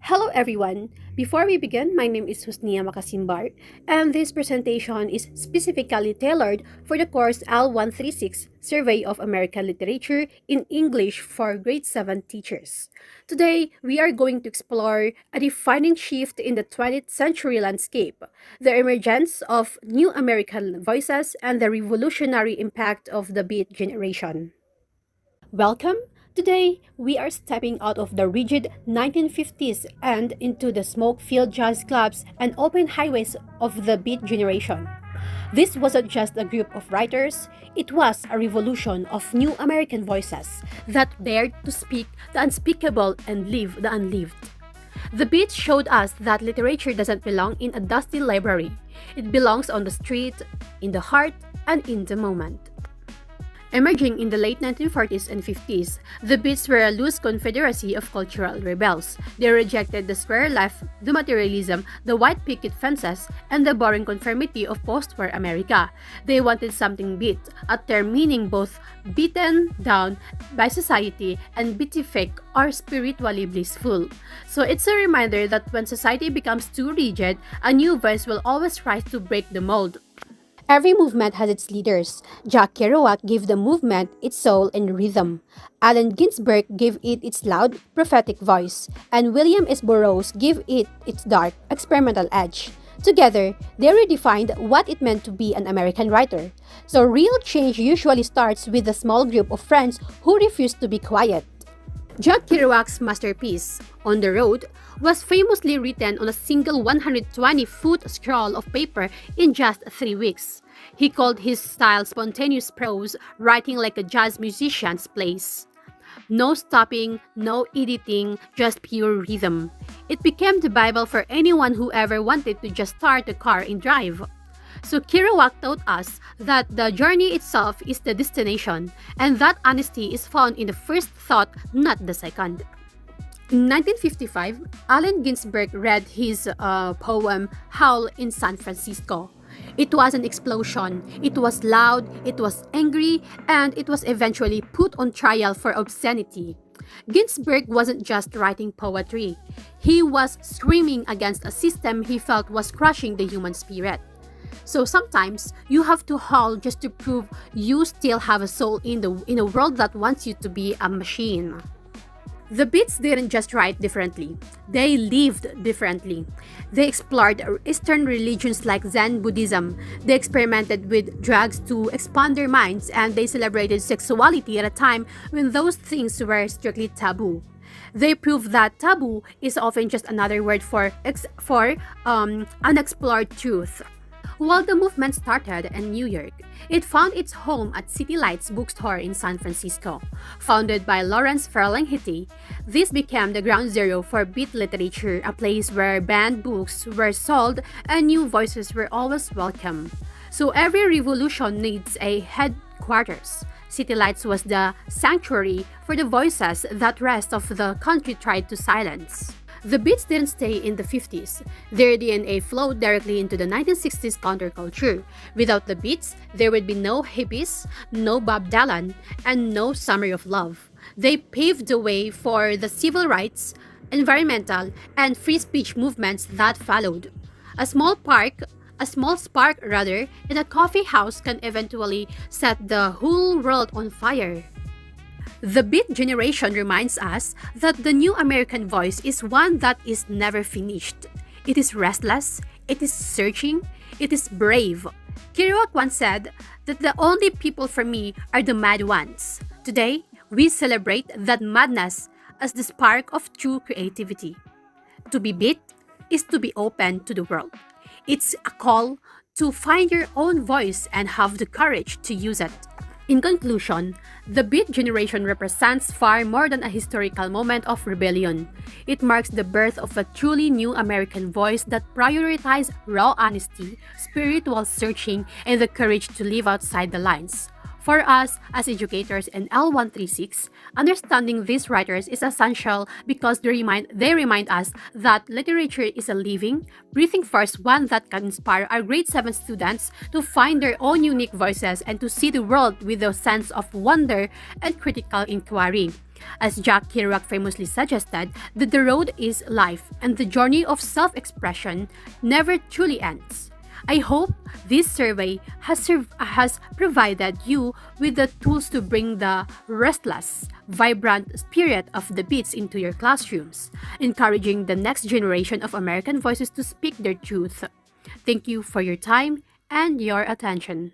Hello everyone! Before we begin, my name is Husnia Makasimbar, and this presentation is specifically tailored for the course L136 Survey of American Literature in English for Grade 7 teachers. Today, we are going to explore a defining shift in the 20th century landscape, the emergence of new American voices, and the revolutionary impact of the Beat generation. Welcome! Today, we are stepping out of the rigid 1950s and into the smoke-filled jazz clubs and open highways of the Beat generation. This wasn't just a group of writers, it was a revolution of new American voices that dared to speak the unspeakable and live the unlived. The Beat showed us that literature doesn't belong in a dusty library. It belongs on the street, in the heart, and in the moment. Emerging in the late 1940s and 50s, the Beats were a loose confederacy of cultural rebels. They rejected the square life, the materialism, the white picket fences, and the boring conformity of post-war America. They wanted something beat, a term meaning both beaten down by society and beatific or spiritually blissful. So it's a reminder that when society becomes too rigid, a new voice will always rise to break the mold. Every movement has its leaders. Jack Kerouac gave the movement its soul and rhythm. Allen Ginsberg gave it its loud, prophetic voice, and William S. Burroughs gave it its dark, experimental edge. Together, they redefined what it meant to be an American writer. So real change usually starts with a small group of friends who refuse to be quiet. Jack Kerouac's masterpiece, On the Road, was famously written on a single 120-foot scroll of paper in just 3 weeks. He called his style spontaneous prose, writing like a jazz musician's plays. No stopping, no editing, just pure rhythm. It became the Bible for anyone who ever wanted to just start a car and drive. So Kerouac taught us that the journey itself is the destination, and that honesty is found in the first thought, not the second. In 1955, Allen Ginsberg read his poem Howl in San Francisco. It was an explosion. It was loud, it was angry, and it was eventually put on trial for obscenity. Ginsberg wasn't just writing poetry. He was screaming against a system he felt was crushing the human spirit. So sometimes you have to howl just to prove you still have a soul in a world that wants you to be a machine. The Beats didn't just write differently, they lived differently. They explored Eastern religions like Zen Buddhism, they experimented with drugs to expand their minds, and they celebrated sexuality at a time when those things were strictly taboo. They proved that taboo is often just another word for unexplored truth. While the movement started in New York, it found its home at City Lights bookstore in San Francisco. Founded by Lawrence Ferlinghetti, this became the ground zero for beat literature, a place where banned books were sold and new voices were always welcome. So every revolution needs a headquarters. City Lights was the sanctuary for the voices that rest of the country tried to silence. The Beats didn't stay in the 50s. Their DNA flowed directly into the 1960s counterculture. Without the Beats, there would be no hippies, no Bob Dylan, and no Summer of Love. They paved the way for the civil rights, environmental, and free speech movements that followed. A small spark in a coffee house can eventually set the whole world on fire. The Beat generation reminds us that the new American voice is one that is never finished. It is restless, it is searching, it is brave. Kerouac once said that the only people for me are the mad ones. Today, we celebrate that madness as the spark of true creativity. To be Beat is to be open to the world. It's a call to find your own voice and have the courage to use it. In conclusion, the Beat generation represents far more than a historical moment of rebellion. It marks the birth of a truly new American voice that prioritized raw honesty, spiritual searching, and the courage to live outside the lines. For us, as educators in L136, understanding these writers is essential because they remind us that literature is a living, breathing force, one that can inspire our grade 7 students to find their own unique voices and to see the world with a sense of wonder and critical inquiry. As Jack Kerouac famously suggested, that the road is life and the journey of self expression never truly ends. I hope this survey has provided you with the tools to bring the restless, vibrant spirit of the Beats into your classrooms, encouraging the next generation of American voices to speak their truth. Thank you for your time and your attention.